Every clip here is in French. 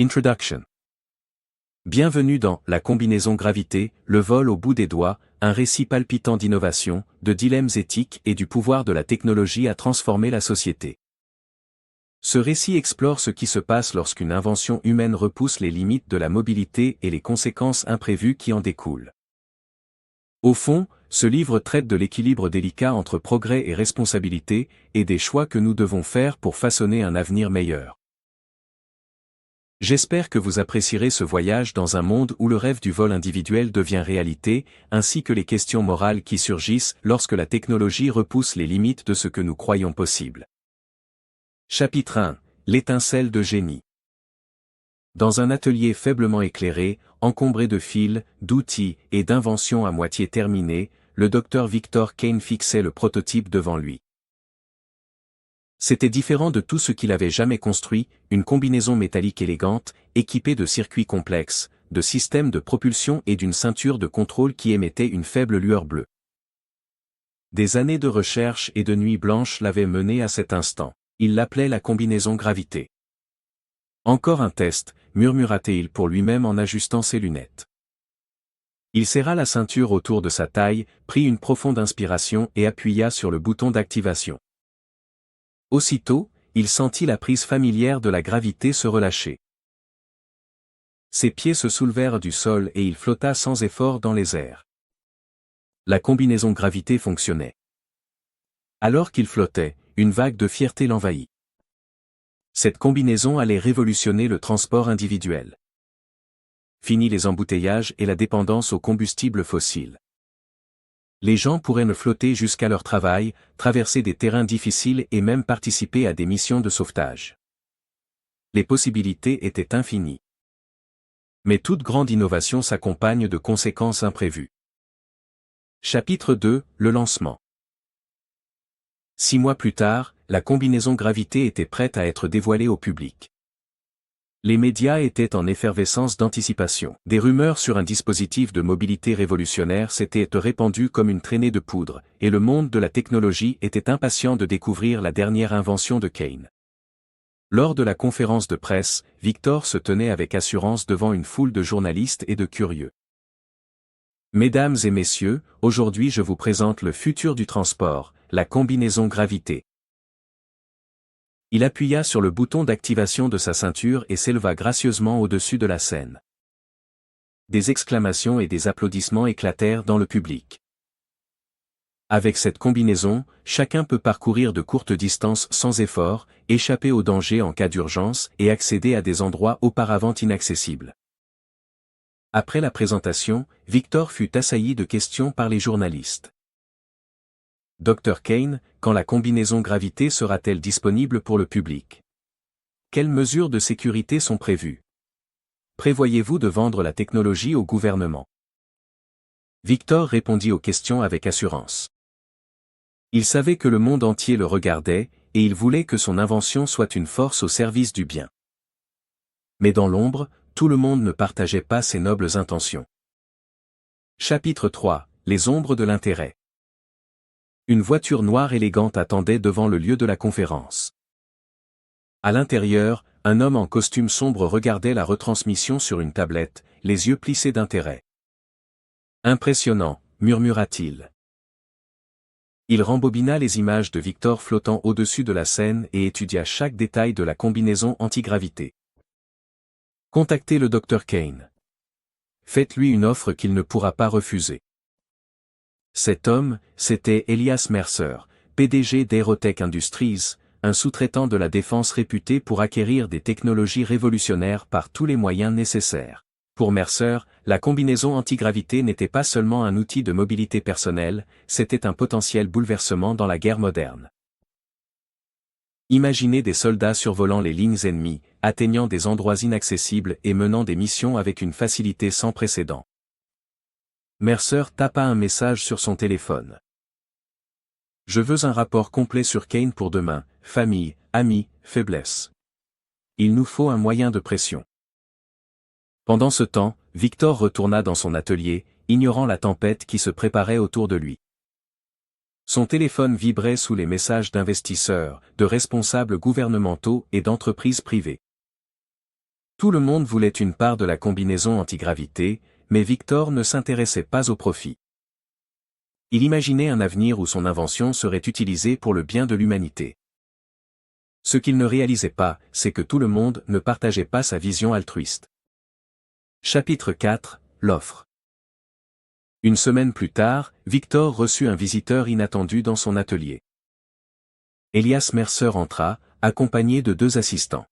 Introduction. Bienvenue dans La combinaison gravité, le vol au bout des doigts, un récit palpitant d'innovation, de dilemmes éthiques et du pouvoir de la technologie à transformer la société. Ce récit explore ce qui se passe lorsqu'une invention humaine repousse les limites de la mobilité et les conséquences imprévues qui en découlent. Au fond, ce livre traite de l'équilibre délicat entre progrès et responsabilité, et des choix que nous devons faire pour façonner un avenir meilleur. J'espère que vous apprécierez ce voyage dans un monde où le rêve du vol individuel devient réalité, ainsi que les questions morales qui surgissent lorsque la technologie repousse les limites de ce que nous croyons possible. Chapitre 1. L'étincelle de génie. Dans un atelier faiblement éclairé, encombré de fils, d'outils et d'inventions à moitié terminées, le docteur Victor Kane fixait le prototype devant lui. C'était différent de tout ce qu'il avait jamais construit, une combinaison métallique élégante, équipée de circuits complexes, de systèmes de propulsion et d'une ceinture de contrôle qui émettait une faible lueur bleue. Des années de recherche et de nuits blanches l'avaient mené à cet instant. Il l'appelait la combinaison gravité. Encore un test, murmura-t-il pour lui-même en ajustant ses lunettes. Il serra la ceinture autour de sa taille, prit une profonde inspiration et appuya sur le bouton d'activation. Aussitôt, il sentit la prise familière de la gravité se relâcher. Ses pieds se soulevèrent du sol et il flotta sans effort dans les airs. La combinaison gravité fonctionnait. Alors qu'il flottait, une vague de fierté l'envahit. Cette combinaison allait révolutionner le transport individuel. Fini les embouteillages et la dépendance aux combustibles fossiles. Les gens pourraient ne flotter jusqu'à leur travail, traverser des terrains difficiles et même participer à des missions de sauvetage. Les possibilités étaient infinies. Mais toute grande innovation s'accompagne de conséquences imprévues. Chapitre 2. Le lancement. 6 mois plus tard, la combinaison gravité était prête à être dévoilée au public. Les médias étaient en effervescence d'anticipation. Des rumeurs sur un dispositif de mobilité révolutionnaire s'étaient répandues comme une traînée de poudre, et le monde de la technologie était impatient de découvrir la dernière invention de Kane. Lors de la conférence de presse, Victor se tenait avec assurance devant une foule de journalistes et de curieux. Mesdames et messieurs, aujourd'hui je vous présente le futur du transport, la combinaison gravité. Il appuya sur le bouton d'activation de sa ceinture et s'éleva gracieusement au-dessus de la scène. Des exclamations et des applaudissements éclatèrent dans le public. Avec cette combinaison, chacun peut parcourir de courtes distances sans effort, échapper aux dangers en cas d'urgence et accéder à des endroits auparavant inaccessibles. Après la présentation, Victor fut assailli de questions par les journalistes. Dr Kane, quand la combinaison gravité sera-t-elle disponible pour le public? Quelles mesures de sécurité sont prévues? Prévoyez-vous de vendre la technologie au gouvernement? Victor répondit aux questions avec assurance. Il savait que le monde entier le regardait, et il voulait que son invention soit une force au service du bien. Mais dans l'ombre, tout le monde ne partageait pas ses nobles intentions. Chapitre 3. Les ombres de l'intérêt. Une voiture noire élégante attendait devant le lieu de la conférence. À l'intérieur, un homme en costume sombre regardait la retransmission sur une tablette, les yeux plissés d'intérêt. Impressionnant, murmura-t-il. Il rembobina les images de Victor flottant au-dessus de la scène et étudia chaque détail de la combinaison antigravité. Contactez le Dr Kane. Faites-lui une offre qu'il ne pourra pas refuser. Cet homme, c'était Elias Mercer, PDG d'Aerotech Industries, un sous-traitant de la défense réputé pour acquérir des technologies révolutionnaires par tous les moyens nécessaires. Pour Mercer, la combinaison antigravité n'était pas seulement un outil de mobilité personnelle, c'était un potentiel bouleversement dans la guerre moderne. Imaginez des soldats survolant les lignes ennemies, atteignant des endroits inaccessibles et menant des missions avec une facilité sans précédent. Mercer tapa un message sur son téléphone. Je veux un rapport complet sur Kane pour demain, famille, amis, faiblesse. Il nous faut un moyen de pression. Pendant ce temps, Victor retourna dans son atelier, ignorant la tempête qui se préparait autour de lui. Son téléphone vibrait sous les messages d'investisseurs, de responsables gouvernementaux et d'entreprises privées. Tout le monde voulait une part de la combinaison antigravité, mais Victor ne s'intéressait pas au profit. Il imaginait un avenir où son invention serait utilisée pour le bien de l'humanité. Ce qu'il ne réalisait pas, c'est que tout le monde ne partageait pas sa vision altruiste. Chapitre 4, l'offre. Une semaine plus tard, Victor reçut un visiteur inattendu dans son atelier. Elias Mercer entra, accompagné de 2 assistants.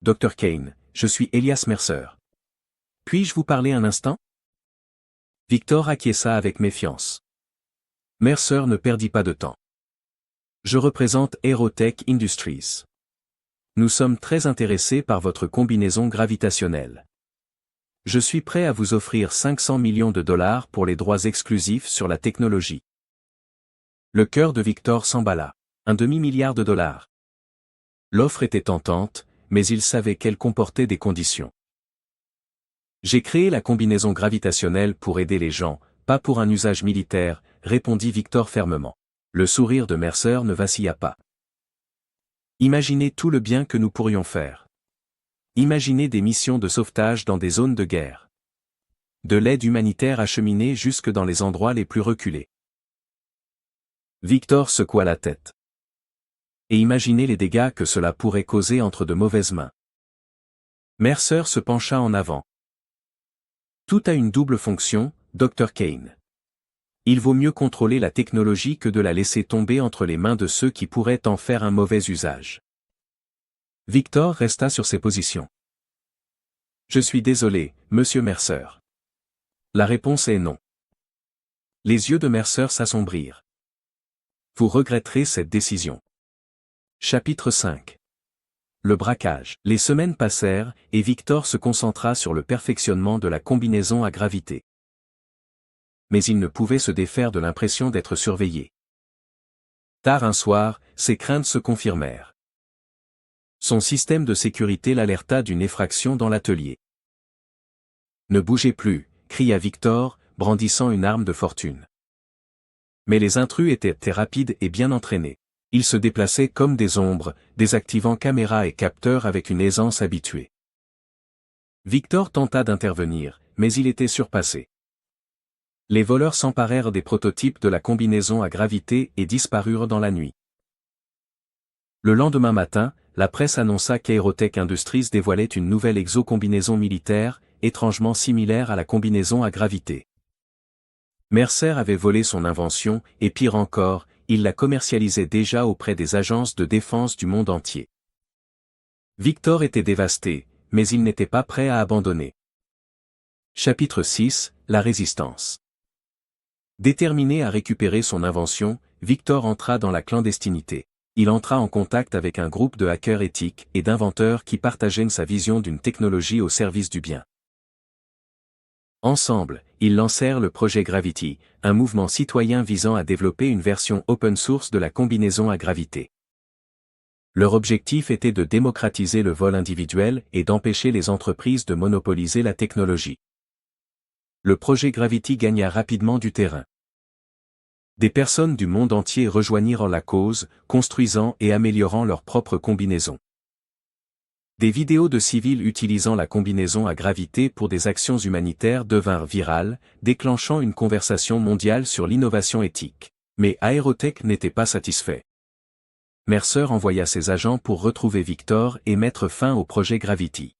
« Dr Kane, je suis Elias Mercer. Puis-je vous parler un instant ?» Victor acquiesça avec méfiance. Mercer ne perdit pas de temps. « Je représente Aerotech Industries. Nous sommes très intéressés par votre combinaison gravitationnelle. Je suis prêt à vous offrir 500 millions de dollars pour les droits exclusifs sur la technologie. » Le cœur de Victor s'emballa. Un demi-milliard de dollars. L'offre était tentante, mais il savait qu'elle comportait des conditions. J'ai créé la combinaison gravitationnelle pour aider les gens, pas pour un usage militaire, répondit Victor fermement. Le sourire de Mercer ne vacilla pas. Imaginez tout le bien que nous pourrions faire. Imaginez des missions de sauvetage dans des zones de guerre. De l'aide humanitaire acheminée jusque dans les endroits les plus reculés. Victor secoua la tête. Et imaginez les dégâts que cela pourrait causer entre de mauvaises mains. Mercer se pencha en avant. Tout a une double fonction, Dr Kane. Il vaut mieux contrôler la technologie que de la laisser tomber entre les mains de ceux qui pourraient en faire un mauvais usage. Victor resta sur ses positions. Je suis désolé, monsieur Mercer. La réponse est non. Les yeux de Mercer s'assombrirent. Vous regretterez cette décision. Chapitre 5. Le braquage. Les semaines passèrent, et Victor se concentra sur le perfectionnement de la combinaison à gravité. Mais il ne pouvait se défaire de l'impression d'être surveillé. Tard un soir, ses craintes se confirmèrent. Son système de sécurité l'alerta d'une effraction dans l'atelier. « Ne bougez plus », cria Victor, brandissant une arme de fortune. Mais les intrus étaient rapides et bien entraînés. Ils se déplaçaient comme des ombres, désactivant caméras et capteurs avec une aisance habituée. Victor tenta d'intervenir, mais il était surpassé. Les voleurs s'emparèrent des prototypes de la combinaison à gravité et disparurent dans la nuit. Le lendemain matin, la presse annonça qu'Aerotech Industries dévoilait une nouvelle exocombinaison militaire, étrangement similaire à la combinaison à gravité. Mercer avait volé son invention, et pire encore, il la commercialisait déjà auprès des agences de défense du monde entier. Victor était dévasté, mais il n'était pas prêt à abandonner. Chapitre 6, la résistance. Déterminé à récupérer son invention, Victor entra dans la clandestinité. Il entra en contact avec un groupe de hackers éthiques et d'inventeurs qui partageaient sa vision d'une technologie au service du bien. Ensemble, ils lancèrent le projet Gravity, un mouvement citoyen visant à développer une version open source de la combinaison à gravité. Leur objectif était de démocratiser le vol individuel et d'empêcher les entreprises de monopoliser la technologie. Le projet Gravity gagna rapidement du terrain. Des personnes du monde entier rejoignirent la cause, construisant et améliorant leur propre combinaison. Des vidéos de civils utilisant la combinaison à gravité pour des actions humanitaires devinrent virales, déclenchant une conversation mondiale sur l'innovation éthique. Mais Aerotech n'était pas satisfait. Mercer envoya ses agents pour retrouver Victor et mettre fin au projet Gravity.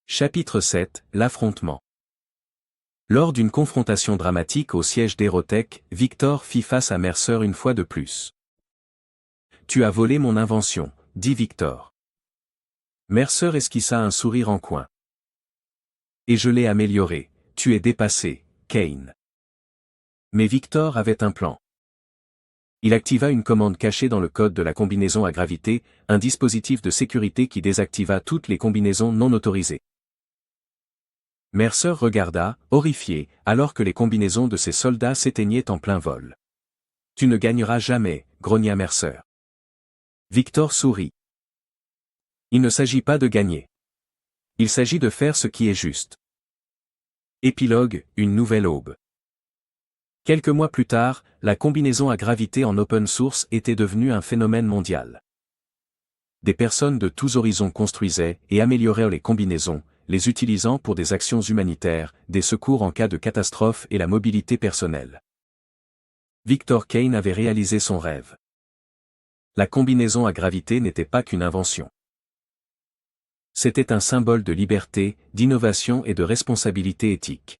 Chapitre 7, l'affrontement. Lors d'une confrontation dramatique au siège d'Aerotech, Victor fit face à Mercer une fois de plus. « Tu as volé mon invention », dit Victor. Mercer esquissa un sourire en coin. « Et je l'ai amélioré, tu es dépassé, Kane. » Mais Victor avait un plan. Il activa une commande cachée dans le code de la combinaison à gravité, un dispositif de sécurité qui désactiva toutes les combinaisons non autorisées. Mercer regarda, horrifié, alors que les combinaisons de ses soldats s'éteignaient en plein vol. « Tu ne gagneras jamais, grogna Mercer. Victor sourit. Il ne s'agit pas de gagner. Il s'agit de faire ce qui est juste. Épilogue, une nouvelle aube. Quelques mois plus tard, la combinaison à gravité en open source était devenue un phénomène mondial. des personnes de tous horizons construisaient et amélioraient les combinaisons, les utilisant pour des actions humanitaires, des secours en cas de catastrophe et la mobilité personnelle. Victor Kane avait réalisé son rêve. La combinaison à gravité n'était pas qu'une invention. C'était un symbole de liberté, d'innovation et de responsabilité éthique.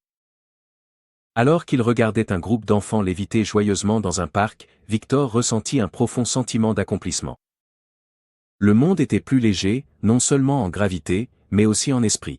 Alors qu'il regardait un groupe d'enfants léviter joyeusement dans un parc, Victor ressentit un profond sentiment d'accomplissement. Le monde était plus léger, non seulement en gravité, mais aussi en esprit.